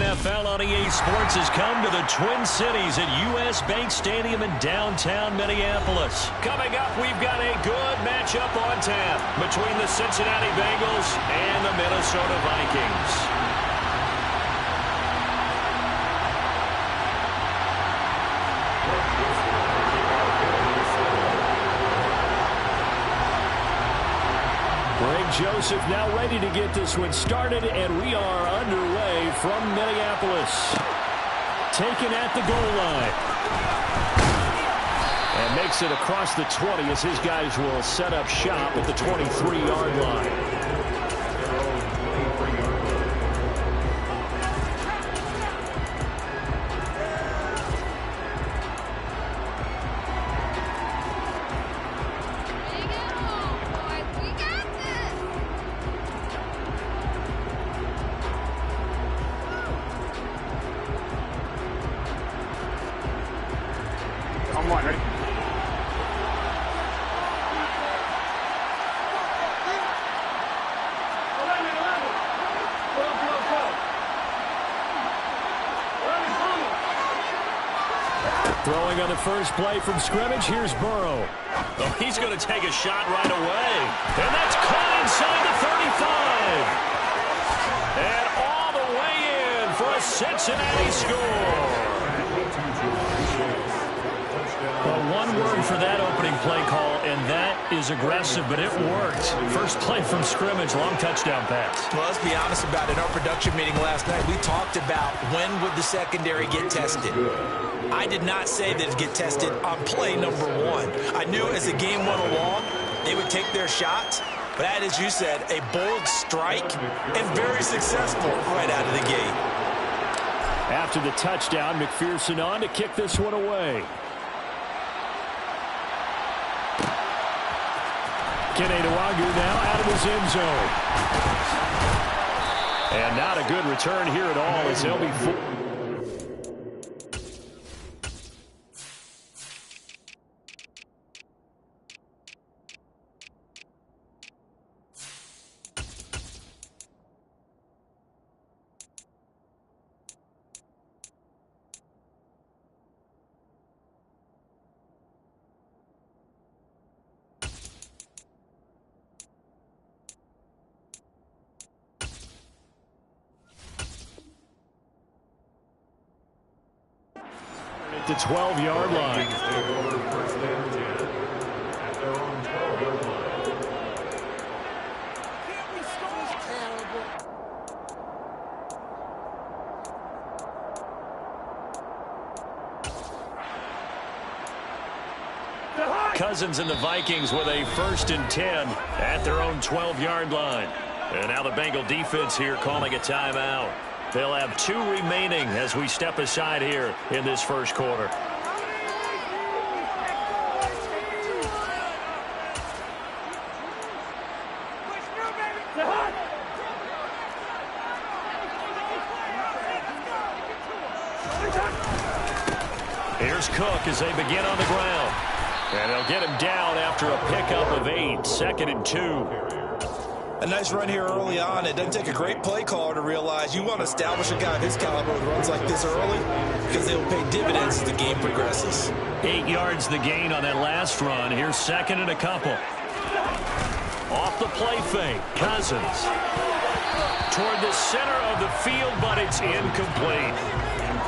NFL on EA Sports has come to the Twin Cities at U.S. Bank Stadium in downtown Minneapolis. Coming up, we've got a good matchup on tap between the Cincinnati Bengals and the Minnesota Vikings. Joseph now ready to get this one started, and we are underway from Minneapolis. Taken at the goal line. And makes it across the 20 as his guys will set up shop at the 23-yard line. Throwing on the first play from scrimmage, here's Burrow. Oh, he's going to take a shot right away. And that's caught inside the 35. And all the way in for a Cincinnati score. Well, one word for that opening play call, and that is aggressive, but it worked. First play from scrimmage, long touchdown pass. Well, let's be honest about it. In our production meeting last night, we talked about when would the secondary get tested. I did not say that it'd get tested on play number one. I knew as the game went along, they would take their shots. But that, as you said, a bold strike and very successful right out of the gate. After the touchdown, McPherson on to kick this one away. Keneduagu now out of his end zone. And not a good return here at all as they'll be full. The 12-yard line. Cousins and the Vikings with a 1st and 10 at their own 12-yard line. And now the Bengal defense here calling a timeout. They'll have 2 remaining as we step aside here in this first quarter. Here's Cook as they begin on the ground. And they'll get him down after a pickup of 8, 2nd and 2. A nice run here early on. It doesn't take a great play caller to realize you want to establish a guy of his caliber with runs like this early because they will pay dividends as the game progresses. 8 yards the gain on that last run. Here's 2nd and a couple. Off the play fake. Cousins toward the center of the field, but it's incomplete.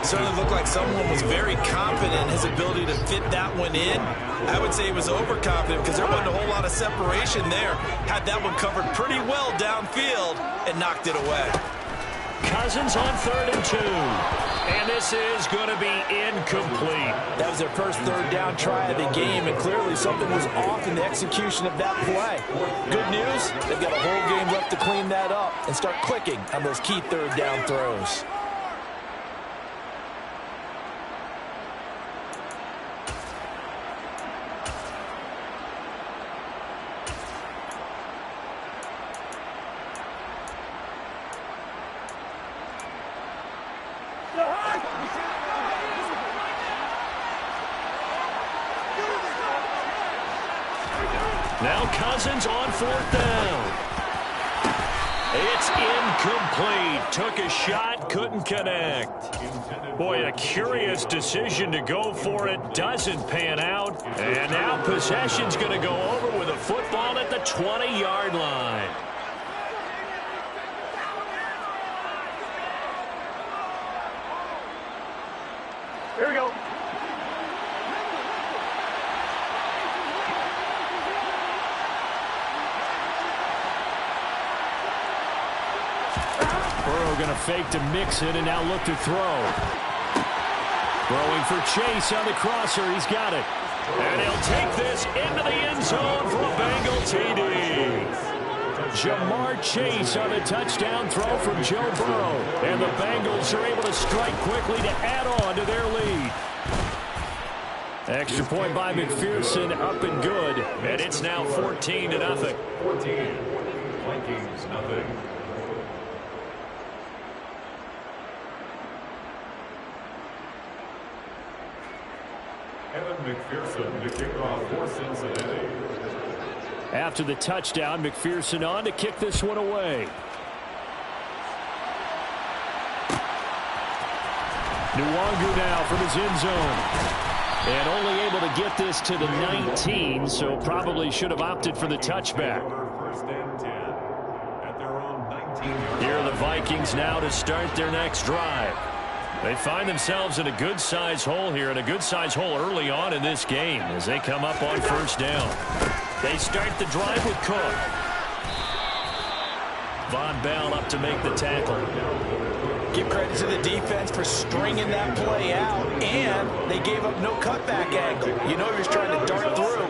Certainly looked like someone was very confident in his ability to fit that one in. I would say he was overconfident because there wasn't a whole lot of separation there. Had that one covered pretty well downfield and knocked it away. Cousins on 3rd and 2. And this is going to be incomplete. That was their first 3rd down try of the game, and clearly something was off in the execution of that play. Good news, they've got a whole game left to clean that up and start clicking on those key 3rd down throws. Now Cousins on 4th down. It's incomplete. Took a shot, couldn't connect. Boy, a curious decision to go for it. Doesn't pan out. And now possession's going to go over with a football at the 20-yard line. Here we go. Burrow going to fake to Mixon and now look to throw. Throwing for Chase on the crosser. He's got it. And he'll take this into the end zone for a Bengal TD. Jamar Chase on the touchdown throw from Joe Burrow. And the Bengals are able to strike quickly to add on to their lead. Extra point by McPherson, up and good. And it's now 14-0. 14. Vikings, nothing. Evan McPherson to kick off for Cincinnati. After the touchdown, McPherson on to kick this one away. Nwangu now from his end zone. And only able to get this to the 19, so probably should have opted for the touchback. First and 10 at their own 19. Here are the Vikings now to start their next drive. They find themselves in a good-size hole here, and a good-size hole early on in this game as they come up on first down. They start the drive with Cook. Von Bell up to make the tackle. Give credit to the defense for stringing that play out, and they gave up no cutback angle. You know he was trying to dart through.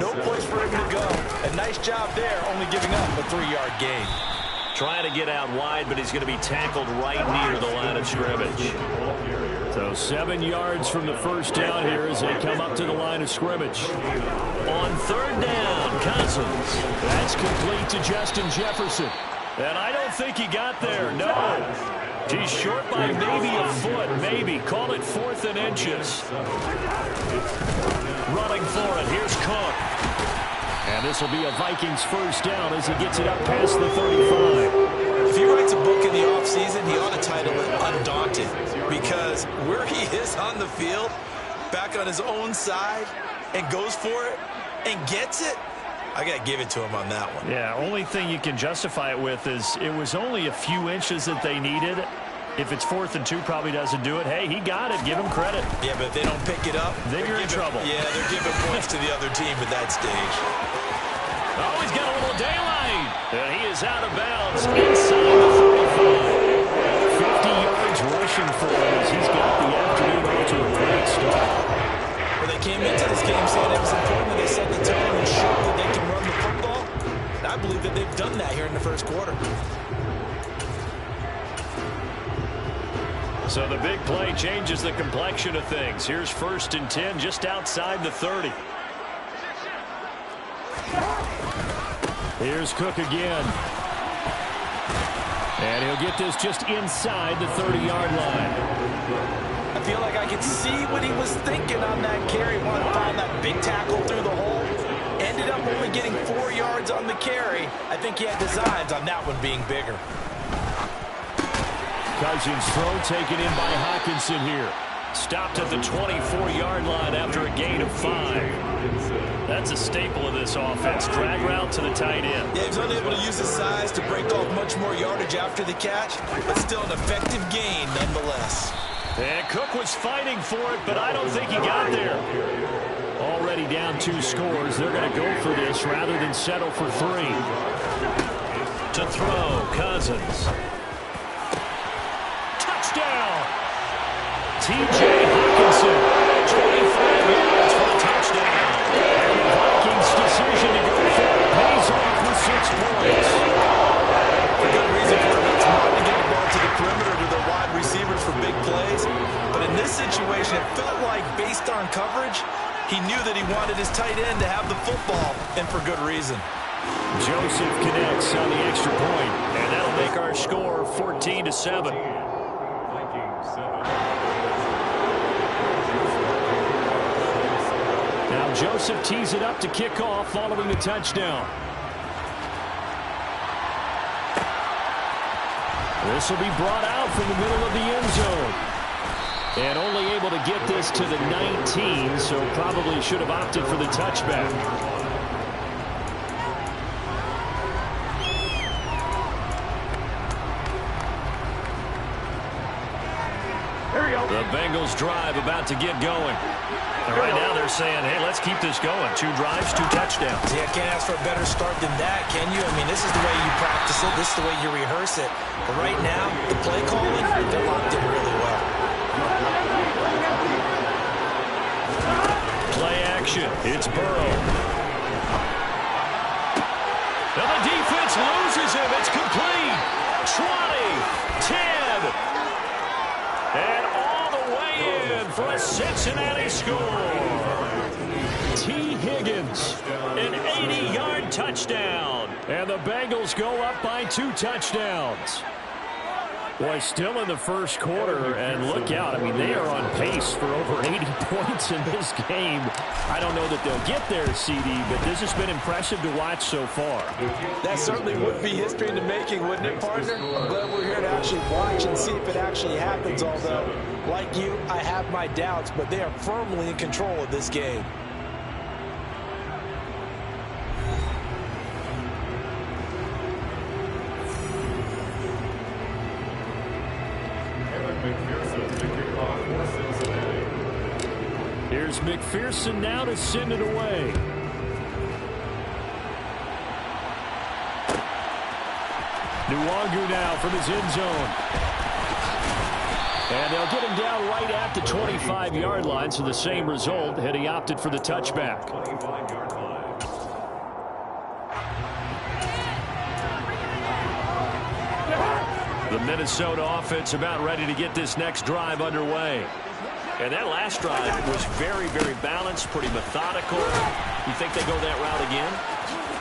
No place for him to go. A nice job there, only giving up a 3-yard gain. Trying to get out wide, but he's going to be tackled right near the line of scrimmage. So 7 yards from the first down here as they come up to the line of scrimmage. On third down, Cousins. That's complete to Justin Jefferson. And I don't think he got there, no. He's short by maybe a foot, maybe. Call it 4th and inches. Running for it, here's Cook. And this will be a Vikings first down as he gets it up past the 35. If he writes a book in the offseason, he ought to title it Undaunted, because where he is on the field, back on his own side, and goes for it, and gets it, I got to give it to him on that one. Yeah, only thing you can justify it with is it was only a few inches that they needed. If it's 4th and 2, probably doesn't do it. Hey, he got it. Give him credit. Yeah, but if they don't pick it up, then you're in trouble. Yeah, they're giving points to the other team at that stage. Oh, he's got a little daylight. And he is out of bounds inside the 45. 50 yards rushing for him as he's got the afternoon off to a great start. Well, they came into this game saying it was important that they set the tone and show that they can run the football. And I believe that they've done that here in the first quarter. So the big play changes the complexion of things. Here's 1st and 10 just outside the 30. Here's Cook again. And he'll get this just inside the 30-yard line. I feel like I could see what he was thinking on that carry. Wanted to find that big tackle through the hole. Ended up only getting 4 yards on the carry. I think he had designs on that one being bigger. Cousins throw taken in by Hockenson here. Stopped at the 24-yard line after a gain of 5. That's a staple of this offense. Drag route to the tight end. Yeah, he was unable to use his size to break off much more yardage after the catch, but still an effective gain nonetheless. And Cook was fighting for it, but I don't think he got there. Already down 2 scores. They're going to go for this rather than settle for 3. To throw, Cousins. Touchdown! T.J. Hockenson, 25 yards for the touchdown. And the Vikings' decision to go for it pays off with 6 points. For good reason for him. It's hard to get the ball to the perimeter to their wide receivers for big plays. But in this situation, it felt like based on coverage, he knew that he wanted his tight end to have the football, and for good reason. Joseph connects on the extra point, and that'll make our score 14-7. Now Joseph tees it up to kick off following the touchdown. This will be brought out from the middle of the end zone. And only able to get this to the 19, so probably should have opted for the touchback. The Bengals drive about to get going. And right now they're saying, hey, let's keep this going. 2 drives, 2 touchdowns. Yeah, can't ask for a better start than that, can you? I mean, this is the way you practice it. This is the way you rehearse it. But right now, the play calling, they're locked in really well. Play action. It's Burrow. Now the defense loses him. It's complete. 20, 10. And all the way in for a Cincinnati score. T. Higgins, an 80-yard touchdown. And the Bengals go up by 2 touchdowns. Boy, still in the first quarter, and look out. I mean, they are on pace for over 80 points in this game. I don't know that they'll get there, CD, but this has been impressive to watch so far. That certainly would be history in the making, wouldn't it, partner? I'm glad we're here to actually watch and see if it actually happens, although, like you, I have my doubts, but they are firmly in control of this game. Here's McPherson now to send it away. Nwangu now from his end zone. And they'll get him down right at the 25-yard line, so the same result had he opted for the touchback. The Minnesota offense about ready to get this next drive underway. And that last drive was very, very balanced, pretty methodical. You think they go that route again?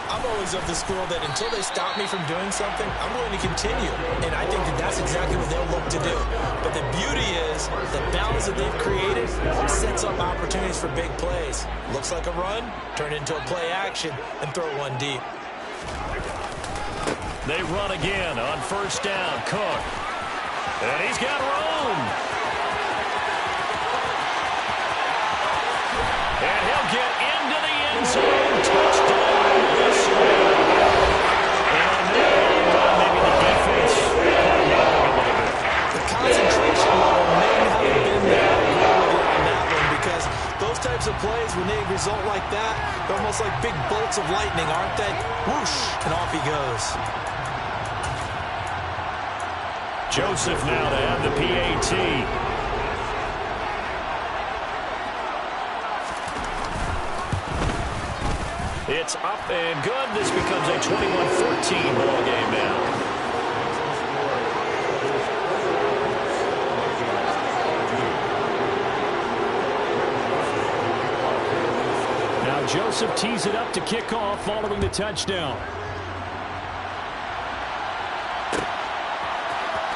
I'm always of the school that until they stop me from doing something, I'm going to continue. And I think that that's exactly what they'll look to do. But the beauty is the balance that they've created sets up opportunities for big plays. Looks like a run, turn into a play action, and throw one deep. They run again on first down. Cook. And he's got room. And he'll get into the end zone. Touchdown. And maybe the defense caught up a little bit. The concentration level may not have been there on that one, because those types of plays, when they result like that, they're almost like big bolts of lightning, aren't they? Whoosh, and off he goes. Joseph now to have the PAT. It's up and good. This becomes a 21-14 ball game now. Now Joseph tees it up to kick off following the touchdown.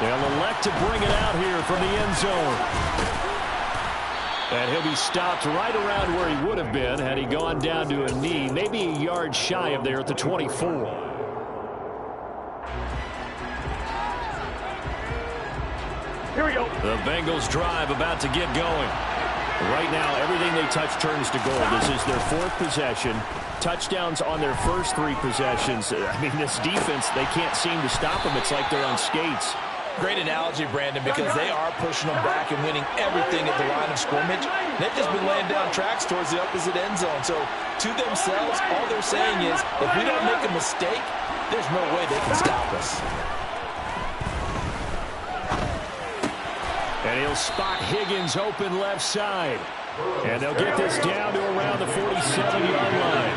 They'll elect to bring it out here from the end zone. And he'll be stopped right around where he would have been had he gone down to a knee, maybe a yard shy of there at the 24. Here we go. The Bengals drive about to get going. Right now, everything they touch turns to gold. This is their 4th possession. Touchdowns on their first 3 possessions. I mean, this defense, they can't seem to stop them. It's like they're on skates. Great analogy, Brandon, because they are pushing them back and winning everything at the line of scrimmage. They've just been laying down tracks towards the opposite end zone. So, to themselves, all they're saying is, if we don't make a mistake, there's no way they can stop us. And he'll spot Higgins open left side. And they'll get this down to around the 47-yard line.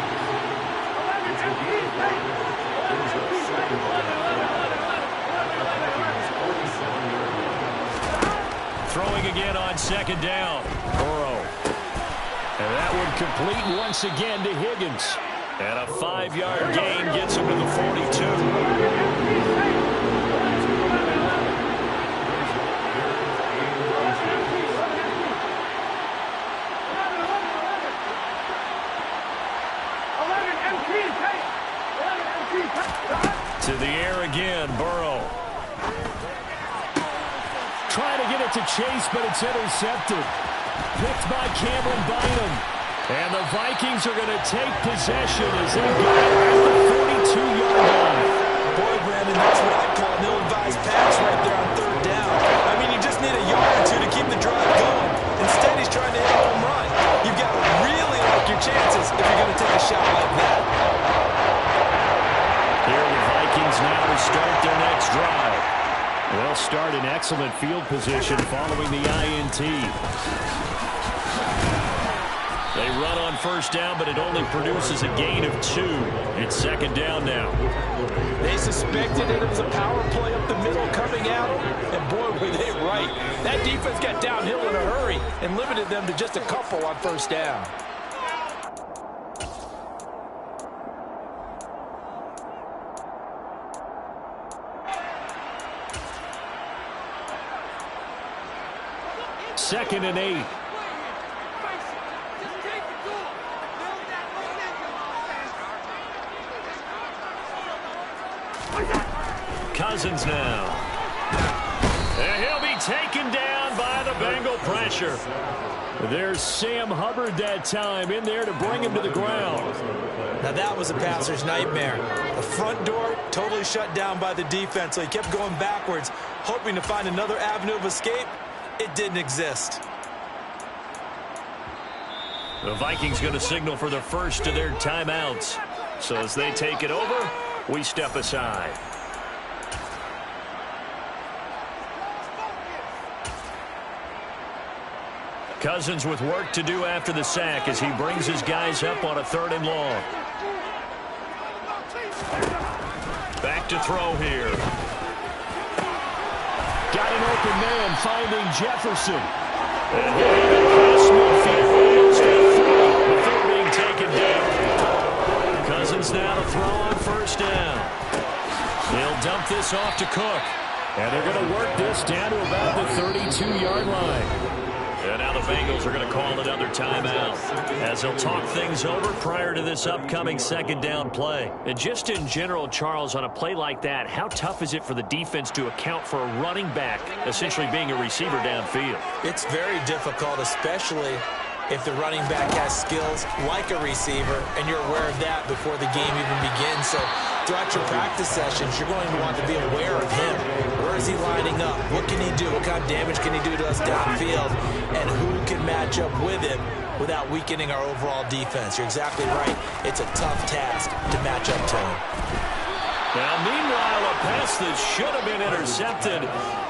Throwing again on second down. Burrow. And that one complete once again to Higgins. And a 5-yard gain gets him to the 42. To the air again, Burrow. trying to get it to Chase, but it's intercepted. Picked by Cameron Bynum. And the Vikings are going to take possession as they go at the 42-yard line. Boy, Brandon, that's what I call an ill-advised pass right there on third down. I mean, you just need a yard or two to keep the drive going. Instead, he's trying to hit a home run. You've got to really like your chances if you're going to take a shot like that. Here are the Vikings now to start their next drive. They'll start in excellent field position following the INT. They run on first down, but it only produces a gain of 2. It's second down now. They suspected it was a power play up the middle coming out, and boy, were they right. That defense got downhill in a hurry and limited them to just a couple on first down. Second and 8. Cousins now. And he'll be taken down by the Bengal pressure. There's Sam Hubbard that time in there to bring him to the ground. Now that was a passer's nightmare. The front door totally shut down by the defense, so he kept going backwards, hoping to find another avenue of escape. It didn't exist. The Vikings going to signal for the first of their timeouts. So as they take it over, we step aside. Cousins with work to do after the sack as he brings his guys up on a 3rd and long. Back to throw here. Got an open man finding Jefferson. And across midfield, almost at 3 before being taken down. Cousins now to throw on first down. He'll dump this off to Cook. And they're going to work this down to about the 32-yard line. And now the Bengals are going to call another timeout as they'll talk things over prior to this upcoming second down play. And just in general, Charles, on a play like that, how tough is it for the defense to account for a running back essentially being a receiver downfield? It's very difficult, especially if the running back has skills like a receiver, and you're aware of that before the game even begins. So throughout your practice sessions, you're going to want to be aware of him. Where is he lining up? What can he do? What kind of damage can he do to us downfield? And who can match up with him without weakening our overall defense? You're exactly right. It's a tough task to match up to him. Now, meanwhile, a pass that should have been intercepted,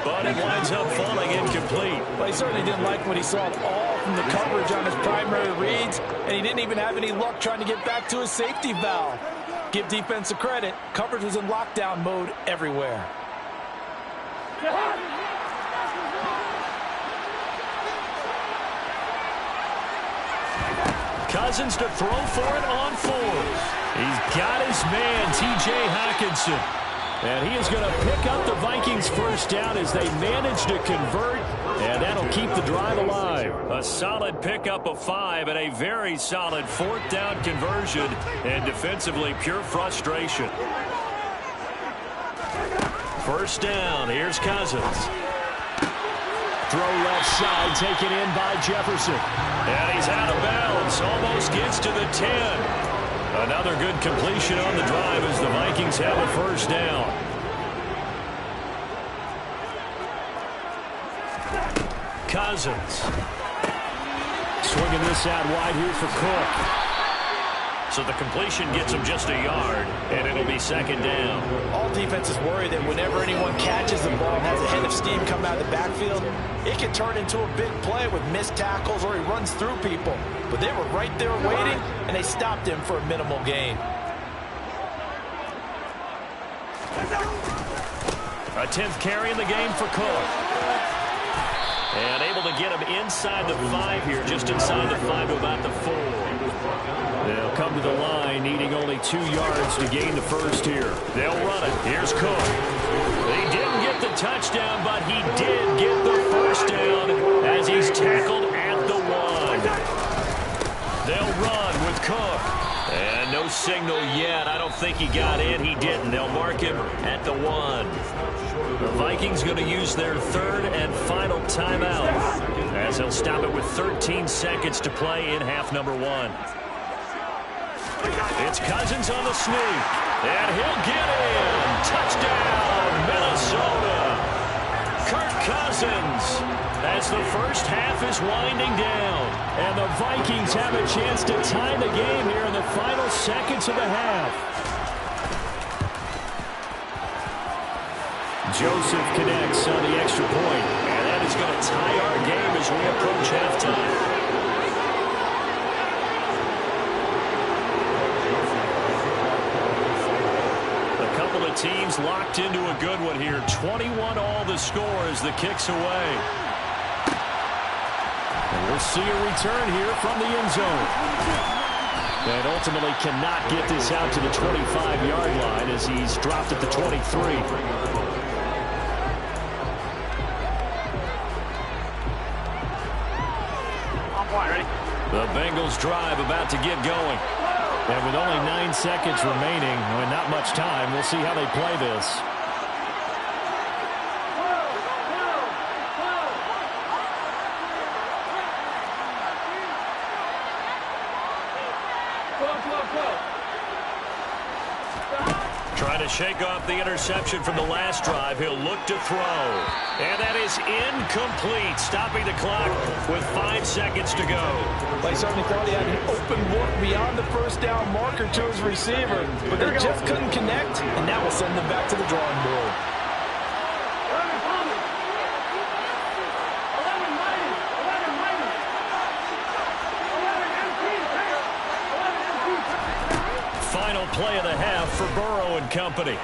but it winds up falling incomplete. Well, he certainly didn't like what he saw all from the coverage on his primary reads, and he didn't even have any luck trying to get back to his safety valve. Give defense a credit. Coverage was in lockdown mode everywhere. Cousins to throw for it on 4th. He's got his man, T.J. Hockenson. And he is going to pick up the Vikings first down as they manage to convert. And that'll keep the drive alive. A solid pickup of 5 and a very solid 4th down conversion. And defensively, pure frustration. First down, here's Cousins. Throw left side, taken in by Jefferson. And he's out of bounds, almost gets to the 10. Another good completion on the drive as the Vikings have a first down. Cousins. Swinging this out wide here for Cook. So the completion gets him just a yard, and it'll be second down. All defenses worry that whenever anyone catches the ball and has a head of steam come out of the backfield, it can turn into a big play with missed tackles or he runs through people. But they were right there waiting, and they stopped him for a minimal gain. A 10th carry in the game for Cook. And able to get him inside the 5 here, just inside the 5 to about the 4. They'll come to the line, needing only 2 yards to gain the first here. They'll run it. Here's Cook. They didn't get the touchdown, but he did get the first down as he's tackled at the 1. They'll run with Cook. And no signal yet. I don't think he got in. He didn't. They'll mark him at the 1. The Vikings going to use their 3rd and final timeout, as he'll stop it with 13 seconds to play in half number 1. It's Cousins on the sneak, and he'll get in. Touchdown, Minnesota. Kirk Cousins, as the first half is winding down. And the Vikings have a chance to tie the game here in the final seconds of the half. Joseph connects on the extra point, and that is going to tie our game as we approach halftime. Teams locked into a good one here. 21 all the score as the kick's away. And we'll see a return here from the end zone. And ultimately cannot get this out to the 25-yard line as he's dropped at the 23. The Bengals drive about to get going. And with only 9 seconds remaining, and not much time, we'll see how they play this. Trying to shake off the interception from the last drive. He'll look to throw. And that is incomplete, stopping the clock with 5 seconds to go. They certainly thought he had an open look beyond the first down marker to his receiver, but they just couldn't connect, and that will send them back to the drawing board. Final play of the half for Burrow and company.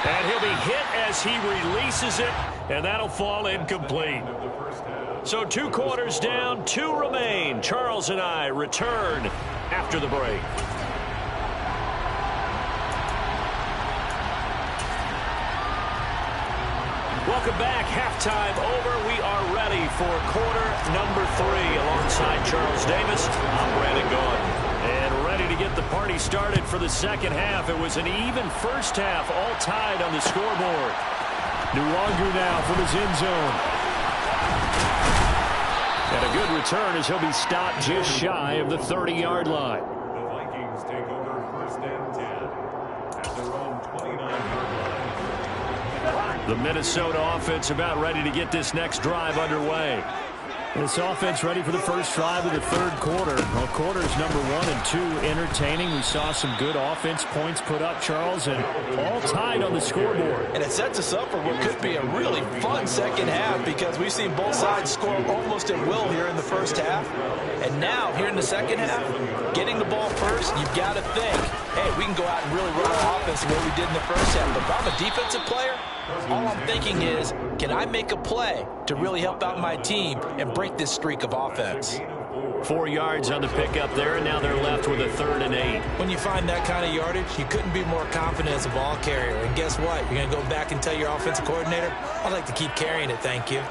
And he'll be hit as he releases it, and that'll fall incomplete. So 2 quarters down, 2 remain. Charles and I return after the break. Welcome back. Halftime over. We are ready for quarter number 3. Alongside Charles Davis, I'm Brandon Gaudin. And ready to get the party started for the second half. It was an even first half, all tied on the scoreboard. Nwangu now from his end zone. And a good return as he'll be stopped just shy of the 30-yard line. The Vikings take over first and 10 at their own 29-yard line. The Minnesota offense about ready to get this next drive underway. This offense ready for the first drive of the third quarter. Well, quarters number 1 and 2 entertaining. We saw some good offense points put up, Charles, and all tied on the scoreboard. And it sets us up for what could be a really fun second half because we've seen both sides score almost at will here in the first half. And now, here in the second half, getting the ball first, you've got to think, hey, we can go out and really run our offense the way we did in the first half. But if I'm a defensive player, all I'm thinking is, can I make a play to really help out my team and break this streak of offense? 4 yards on the pickup there, and now they're left with a 3rd and 8. When you find that kind of yardage, you couldn't be more confident as a ball carrier. And guess what? You're going to go back and tell your offensive coordinator, I'd like to keep carrying it, thank you.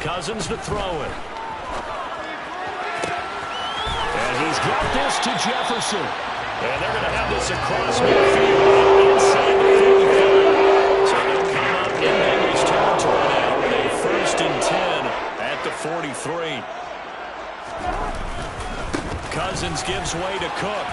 Cousins to throw it. And he's got this to Jefferson. And they're going to have this across midfield inside the 45. So they'll come up in Bengals territory now with a 1st and 10 at the 43. Cousins gives way to Cook.